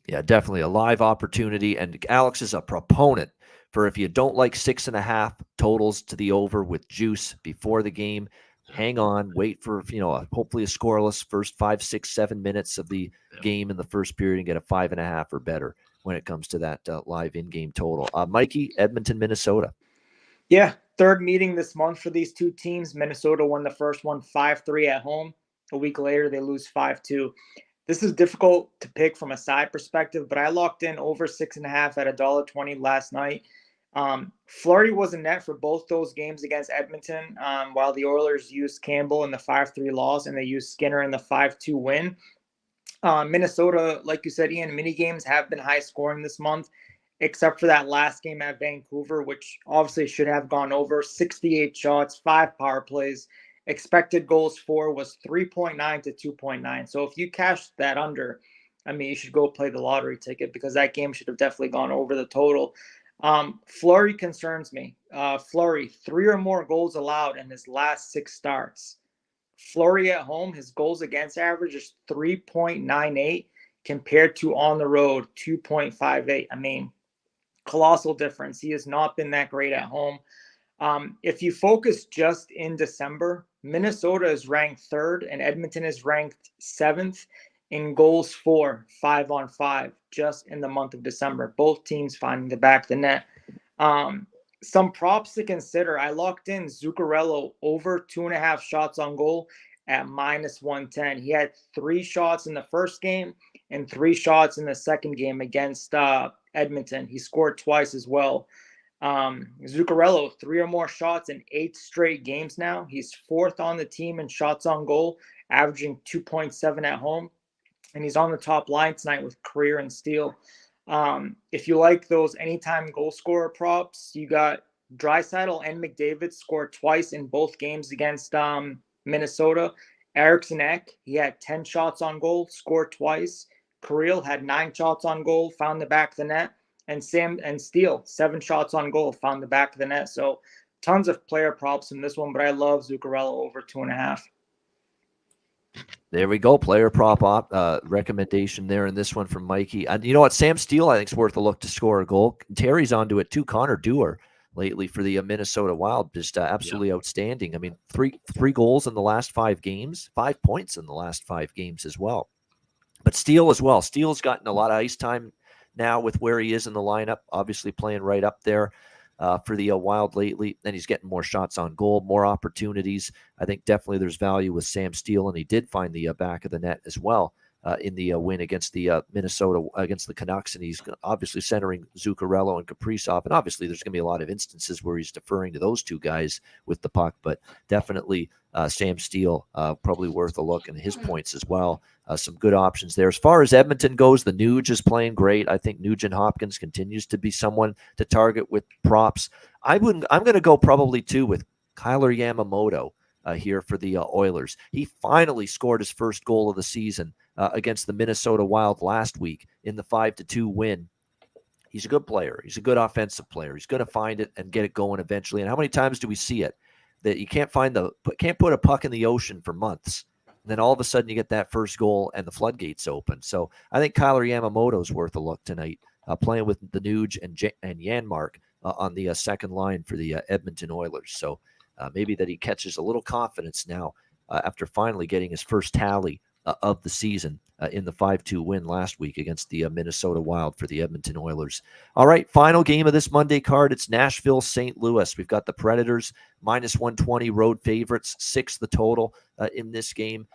Yeah, definitely a live opportunity. And Alex is a proponent for if you don't like 6.5 totals to the over with juice before the game, hang on, wait for, hopefully a scoreless first 5, 6, 7 minutes of the game in the first period and get a 5.5 or better when it comes to that live in-game total. Mikey, Edmonton, Minnesota. Yeah, third meeting this month for these two teams. Minnesota won the first one 5-3 at home. A week later, they lose 5-2. This is difficult to pick from a side perspective, but I locked in over 6.5 at $1.20 last night. Fleury was in net for both those games against Edmonton, while the Oilers used Campbell in the 5-3 loss and they used Skinner in the 5-2 win. Minnesota, like you said, Ian, mini games have been high scoring this month, except for that last game at Vancouver, which obviously should have gone over. 68 shots, 5 power plays. Expected goals for was 3.9 to 2.9. So if you cash that under, I mean, you should go play the lottery ticket because that game should have definitely gone over the total. Fleury concerns me. Fleury, 3 or more goals allowed in his last 6 starts. Fleury at home, his goals against average is 3.98 compared to on the road 2.58. I mean, colossal difference. He has not been that great at home. If you focus just in December, Minnesota is ranked 3rd and Edmonton is ranked 7th in goals for 5-on-5 just in the month of December. Both teams finding the back of the net. Some props to consider. I locked in Zuccarello over 2.5 shots on goal at -110. He had 3 shots in the first game and 3 shots in the second game against Edmonton. He scored twice as well. Zuccarello, 3 or more shots in 8 straight games now. He's 4th on the team in shots on goal, averaging 2.7 at home. And he's on the top line tonight with career and steal. If you like those anytime goal scorer props, you got Draisaitl and McDavid scored twice in both games against Minnesota. Eriksson Ek, he had 10 shots on goal, scored twice. Kirill had 9 shots on goal, found the back of the net. And Steele, 7 shots on goal, found the back of the net. So tons of player props in this one, but I love Zuccarello over 2.5. There we go. Player prop recommendation there in this one from Mikey. And you know what? Sam Steele, I think, is worth a look to score a goal. Terry's onto it too. Connor Dewar lately for the Minnesota Wild. Just absolutely outstanding. I mean, three goals in the last 5 games, 5 points in the last 5 games as well. But Steele as well. Steele's gotten a lot of ice time now with where he is in the lineup, obviously playing right up there for the Wild lately. Then he's getting more shots on goal, more opportunities. I think definitely there's value with Sam Steele, and he did find the back of the net as well in the win against the Minnesota, against the Canucks, and he's obviously centering Zuccarello and Kaprizov, and obviously there's going to be a lot of instances where he's deferring to those two guys with the puck, but definitely Sam Steele probably worth a look, and his points as well. Some good options there. As far as Edmonton goes, the Nuge is playing great. I think Nugent Hopkins continues to be someone to target with props. I'm going to go probably too with Kyler Yamamoto here for the Oilers. He finally scored his first goal of the season against the Minnesota Wild last week in the 5-2 win. He's a good player. He's a good offensive player. He's going to find it and get it going eventually. And how many times do we see it that you can't put a puck in the ocean for months? And then all of a sudden you get that first goal and the floodgates open. So I think Kyler Yamamoto is worth a look tonight, playing with the Nuge and Janmark on the second line for the Edmonton Oilers. So maybe that he catches a little confidence now after finally getting his first tally of the season in the 5-2 win last week against the Minnesota Wild for the Edmonton Oilers. All right, final game of this Monday card. It's Nashville-St. Louis. We've got the Predators -120 road favorites, 6 the total in this game.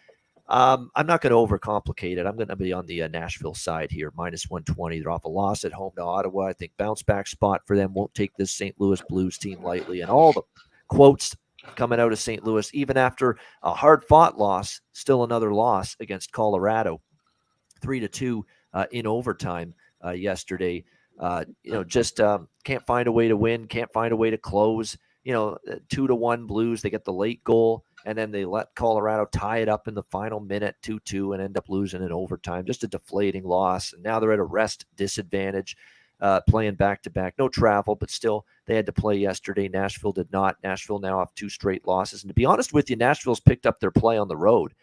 I'm not going to overcomplicate it. I'm going to be on the Nashville side here, -120. They're off a loss at home to Ottawa. I think bounce back spot for them. Won't take this St. Louis Blues team lightly. And all the quotes coming out of St. Louis, even after a hard-fought loss, still another loss against Colorado, 3-2 in overtime yesterday. Just can't find a way to win, can't find a way to close. 2-1 Blues. They get the late goal, and then they let Colorado tie it up in the final minute, 2-2, and end up losing in overtime. Just a deflating loss. And now they're at a rest disadvantage, playing back-to-back. No travel, but still they had to play yesterday. Nashville did not. Nashville now have 2 straight losses. And to be honest with you, Nashville's picked up their play on the road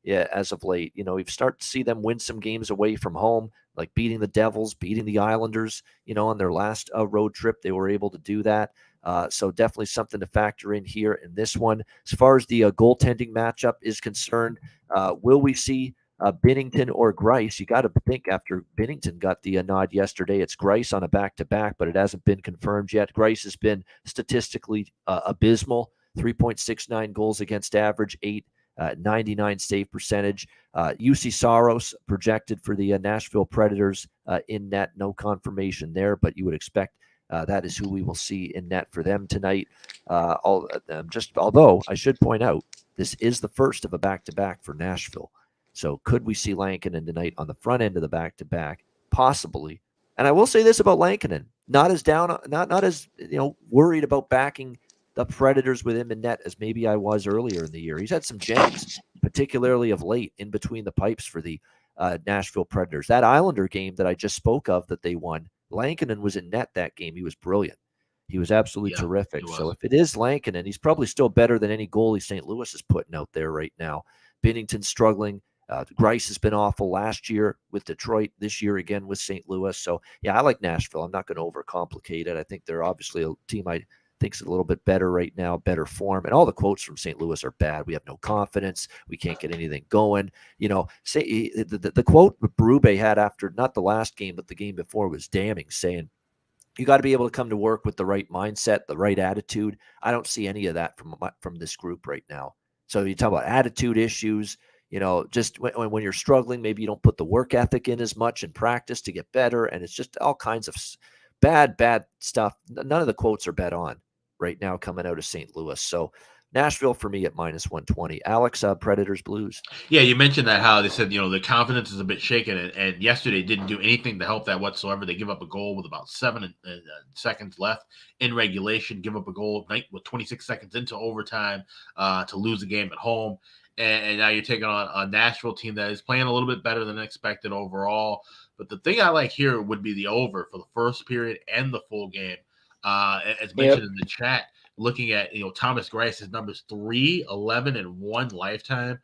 as of late. We've started to see them win some games away from home, like beating the Devils, beating the Islanders, on their last road trip. They were able to do that. So definitely something to factor in here in this one. As far as the goaltending matchup is concerned, will we see Binnington or Greiss? You got to think after Binnington got the nod yesterday, it's Greiss on a back-to-back, but it hasn't been confirmed yet. Greiss has been statistically abysmal, 3.69 goals against average, 99 save percentage. UC Saros projected for the Nashville Predators in net. No confirmation there, but you would expect that is who we will see in net for them tonight. Although I should point out, this is the first of a back-to-back for Nashville. So could we see Lankinen tonight on the front end of the back-to-back? Possibly. And I will say this about Lankinen: not as worried about backing the Predators with him in net as maybe I was earlier in the year. He's had some gems, particularly of late, in between the pipes for the Nashville Predators. That Islander game that I just spoke of that they won, Lankinen was in net that game. He was brilliant. He was absolutely terrific. So if it is Lankinen, he's probably still better than any goalie St. Louis is putting out there right now. Binnington's struggling. Greiss has been awful last year with Detroit, this year again with St. Louis. So, yeah, I like Nashville. I'm not going to overcomplicate it. I think they're obviously a team I think is a little bit better right now, better form. And all the quotes from St. Louis are bad. We have no confidence. We can't get anything going. Say the quote Berube had after not the last game, but the game before was damning, saying, you got to be able to come to work with the right mindset, the right attitude. I don't see any of that from this group right now. So you talk about attitude issues. Just when you're struggling, maybe you don't put the work ethic in as much in practice to get better. And it's just all kinds of bad stuff. None of the quotes are bet on right now coming out of St. Louis. So Nashville for me at -120. Alex, Predators, Blues. Yeah, you mentioned that how they said, the confidence is a bit shaken, and yesterday didn't do anything to help that whatsoever. They give up a goal with about 7 seconds left in regulation, give up a goal with 26 seconds into overtime to lose the game at home. And now you're taking on a Nashville team that is playing a little bit better than expected overall. But the thing I like here would be the over for the first period and the full game. As mentioned in the chat, looking at Thomas Greiss, his numbers 3, 11, and 1 lifetime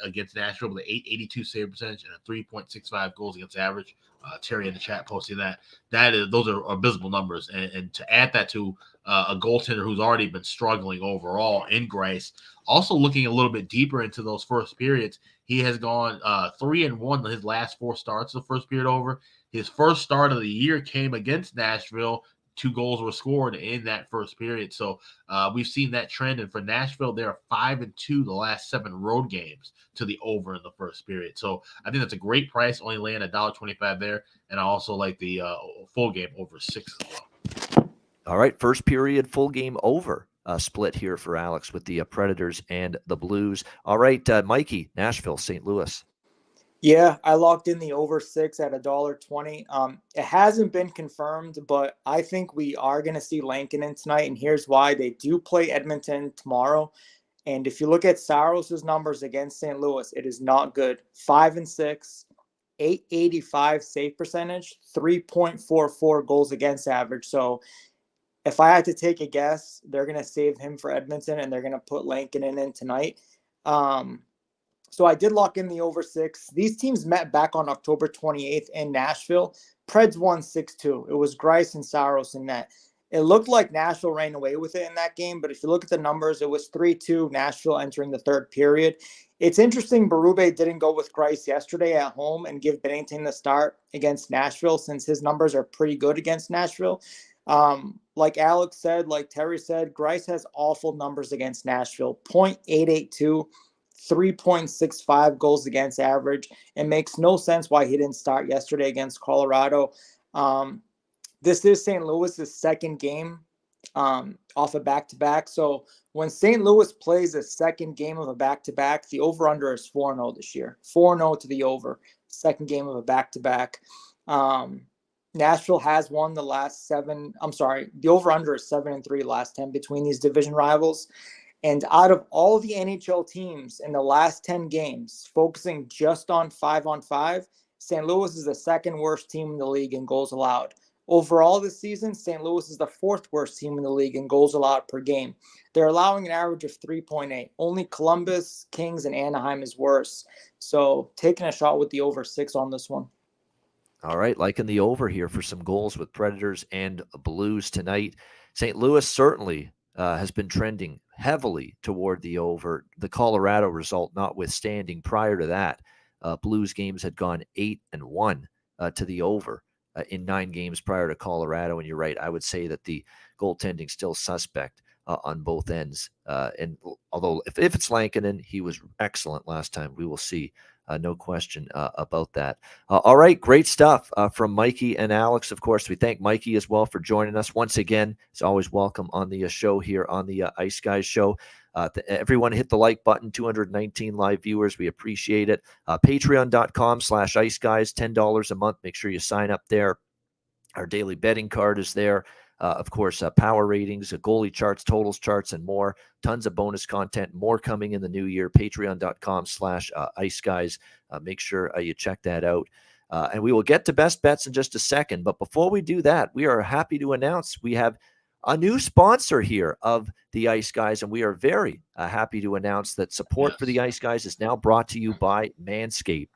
against Nashville with an 882 save percentage and a 3.65 goals against average. Terry in the chat posting those are abysmal numbers, and to add that to a goaltender who's already been struggling overall in Greiss. Also looking a little bit deeper into those first periods, he has gone 3-1 his last 4 starts the first period over. His first start of the year came against Nashville. 2 goals were scored in that first period. So we've seen that trend. And for Nashville, they're 5-2 the last 7 road games to the over in the first period. So I think that's a great price, only laying $1.25 there. And I also like the full game over 6 as well. All right, first period, full game over split here for Alex with the Predators and the Blues. All right, Mikey, Nashville, St. Louis. Yeah, I locked in the over 6 at $1.20. It hasn't been confirmed, but I think we are going to see Lankinen tonight, and here's why. They do play Edmonton tomorrow, and if you look at Saros' numbers against St. Louis, it is not good. 5-6, 885 save percentage, 3.44 goals against average. So if I had to take a guess, they're going to save him for Edmonton, and they're going to put Lankinen in tonight. So I did lock in the over 6. These teams met back on October 28th in Nashville. Preds won 6-2. It was Greiss and Saros in net. It looked like Nashville ran away with it in that game, but if you look at the numbers, it was 3-2 Nashville entering the third period. It's interesting Berube didn't go with Greiss yesterday at home and give Binnington the start against Nashville, since his numbers are pretty good against Nashville. Like Alex said, like Terry said, Greiss has awful numbers against Nashville. .882. 3.65 goals against average. It makes no sense why he didn't start yesterday against Colorado. This is St. Louis's second game off a back-to-back. So when St. Louis plays a second game of a back-to-back, the over-under is 4-0 this year. 4-0 to the over. Second game of a back-to-back. Nashville has won the last 7. I'm sorry. The over-under is 7-3 last 10 between these division rivals. And out of all the NHL teams in the last 10 games, focusing just on 5-on-5, St. Louis is the second worst team in the league in goals allowed. Overall this season, St. Louis is the 4th worst team in the league in goals allowed per game. They're allowing an average of 3.8. Only Columbus, Kings, and Anaheim is worse. So taking a shot with the over 6 on this one. All right, liking the over here for some goals with Predators and Blues tonight. St. Louis certainly has been trending heavily toward the over. The Colorado result notwithstanding, prior to that, Blues games had gone 8-1 to the over in 9 games prior to Colorado. And you're right, I would say that the goaltending still suspect on both ends. And although if it's Lankinen, he was excellent last time. We will see. No question about that. All right, great stuff from Mikey and Alex. Of course, we thank Mikey as well for joining us once again. He's always welcome on the show here on the Ice Guys show. Everyone hit the like button, 219 live viewers. We appreciate it. Patreon.com/Ice Guys, $10 a month. Make sure you sign up there. Our daily betting card is there. Of course, power ratings, goalie charts, totals charts, and more. Tons of bonus content, more coming in the new year. Patreon.com/Ice Guys. Make sure you check that out. And we will get to best bets in just a second. But before we do that, we are happy to announce we have a new sponsor here of the Ice Guys, and we are very happy to announce that support for the Ice Guys is now brought to you by Manscaped.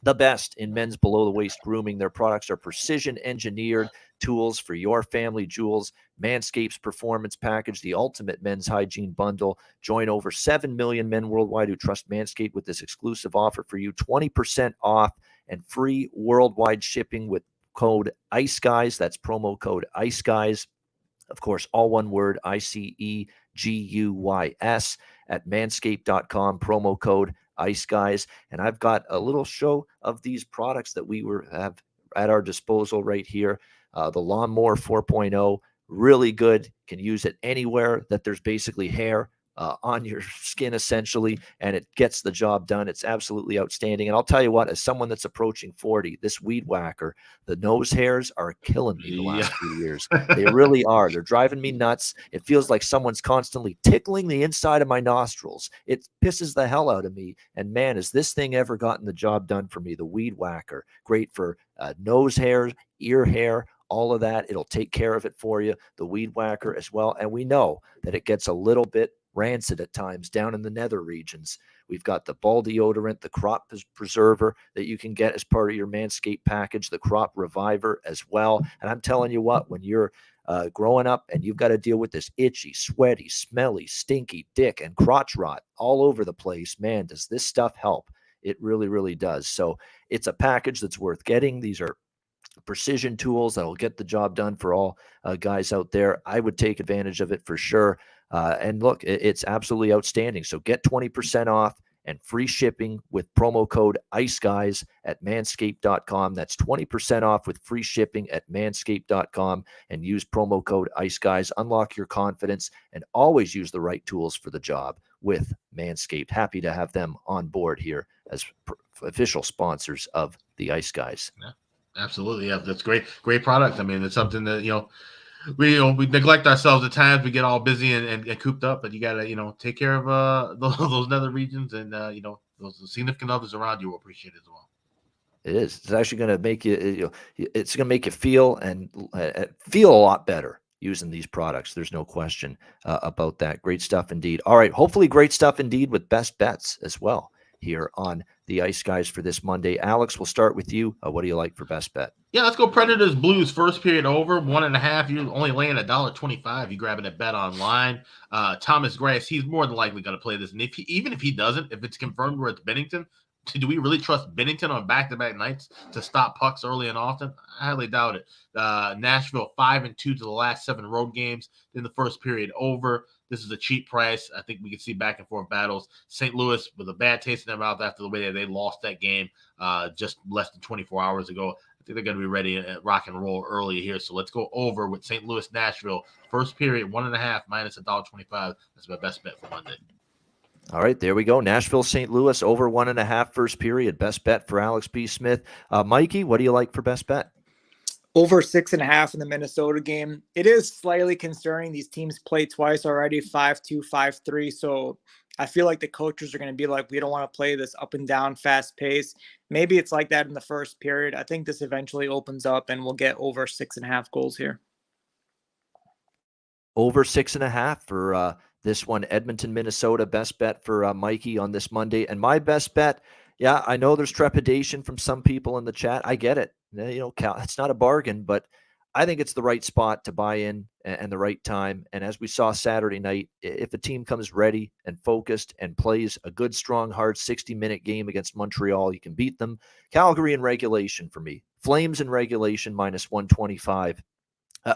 The best in men's below-the-waist grooming. Their products are precision-engineered tools for your family jewels. Manscaped's Performance Package, the ultimate men's hygiene bundle. Join over 7 million men worldwide who trust Manscaped with this exclusive offer for you. 20% off and free worldwide shipping with code ICEGUYS. That's promo code ICEGUYS. Of course, all one word, ICEGUYS at manscaped.com, promo code Ice Guys. And I've got a little show of these products that we have at our disposal right here. The Lawnmower 4.0, really good. Can use it anywhere that there's basically hair on your skin, essentially, and it gets the job done. It's absolutely outstanding. And I'll tell you what, as someone that's approaching 40, this weed whacker, the nose hairs are killing me the last few years. They really are. They're driving me nuts. It feels like someone's constantly tickling the inside of my nostrils. It pisses the hell out of me. And man, has this thing ever gotten the job done for me. The weed whacker, great for nose hairs, ear hair, all of that. It'll take care of it for you. The weed whacker as well. And we know that it gets a little bit rancid at times down in the nether regions. We've got the ball deodorant, the crop preserver that you can get as part of your Manscaped package, the crop reviver as well. And I'm telling you what, when you're growing up and you've got to deal with this itchy, sweaty, smelly, stinky dick and crotch rot all over the place, man, does this stuff help. It really, really does. So it's a package that's worth getting. These are precision tools that will get the job done for all guys out there. I would take advantage of it for sure. And look, it's absolutely outstanding. So get 20% off and free shipping with promo code ICEGUYS at manscaped.com. That's 20% off with free shipping at manscaped.com, and use promo code ICEGUYS. Unlock your confidence and always use the right tools for the job with Manscaped. Happy to have them on board here as official sponsors of the Ice Guys. Yeah, absolutely. Yeah, that's great. Great product. I mean, it's something that, we neglect ourselves at times. We get all busy and cooped up, but you got to, take care of those nether regions, and, those significant others around you will appreciate it as well. It is. It's actually going to make it's going to make you feel a lot better using these products. There's no question about that. Great stuff indeed. All right. Hopefully great stuff indeed with best bets as well here on the Ice Guys for this Monday. Alex, we'll start with you. What do you like for best bet? Yeah, let's go Predators Blues first period over 1.5. You're only laying $1.25. You grab it at Bet Online. Thomas Grass, he's more than likely going to play this. And even if he doesn't, if it's confirmed where it's Bennington, do we really trust Bennington on back-to-back nights to stop pucks early and often? I highly doubt it. Nashville 5-2 to the last 7 road games in the first period over. This is a cheap price. I think we can see back and forth battles. St. Louis with a bad taste in their mouth after the way that they lost that game just less than 24 hours ago. I think they're going to be ready at rock and roll early here. So let's go over with St. Louis, Nashville. First period, 1.5 minus $1.25. That's my best bet for Monday. All right, there we go. Nashville, St. Louis, over 1.5 first period. Best bet for Alex B. Smith. Mikey, what do you like for best bet? Over 6.5 in the Minnesota game. It is slightly concerning. These teams played twice already, 5-2, 5-3. So I feel like the coaches are going to be like, we don't want to play this up and down fast pace. Maybe it's like that in the first period. I think this eventually opens up and we'll get over 6.5 goals here. Over 6.5 for this one. Edmonton, Minnesota. Best bet for Mikey on this Monday. And my best bet, yeah, I know there's trepidation from some people in the chat. I get it. It's not a bargain, but I think it's the right spot to buy in and the right time. And as we saw Saturday night, if a team comes ready and focused and plays a good, strong, hard 60-minute game against Montreal, you can beat them. Calgary in regulation for me. Flames in regulation -125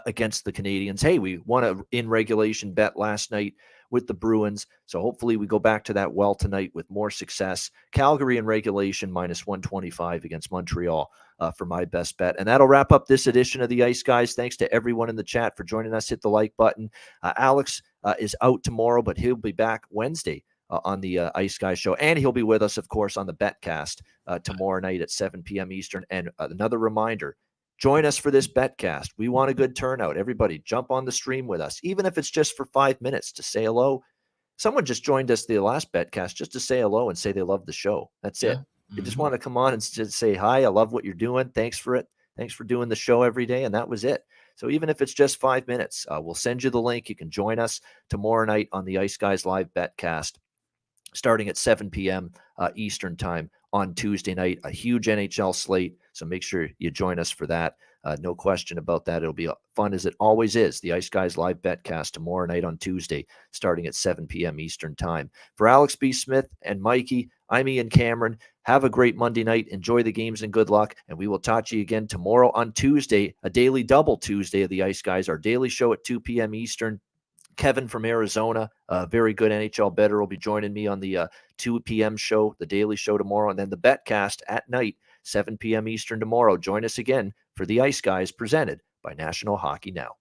against the Canadiens. Hey, we won a in regulation bet last night with the Bruins, so hopefully we go back to that well tonight with more success. Calgary in regulation -125 against Montreal for my best bet. And that'll wrap up this edition of the Ice Guys. Thanks to everyone in the chat for joining us. Hit the like button. Alex is out tomorrow, but he'll be back Wednesday on the Ice Guys show. And he'll be with us, of course, on the betcast tomorrow night at 7 p.m. Eastern. And another reminder, join us for this betcast. We want a good turnout. Everybody jump on the stream with us, even if it's just for 5 minutes to say hello. Someone just joined us the last betcast just to say hello and say they love the show. That's it. They just want to come on and just say, hi, I love what you're doing. Thanks for it. Thanks for doing the show every day. And that was it. So even if it's just 5 minutes, we'll send you the link. You can join us tomorrow night on the Ice Guys Live betcast starting at 7 p.m. Eastern time on Tuesday night. A huge NHL slate, so make sure you join us for that. No question about that. It'll be fun as it always is. The Ice Guys Live betcast tomorrow night on Tuesday, starting at 7 p.m. Eastern time. For Alex B. Smith and Mikey, I'm Ian Cameron. Have a great Monday night. Enjoy the games and good luck. And we will talk to you again tomorrow on Tuesday, a daily double Tuesday of the Ice Guys. Our daily show at 2 p.m. Eastern. Kevin from Arizona, a very good NHL bettor, will be joining me on the 2 p.m. show, the daily show tomorrow, and then the betcast at night, 7 p.m. Eastern tomorrow. Join us again for the Ice Guys presented by National Hockey Now.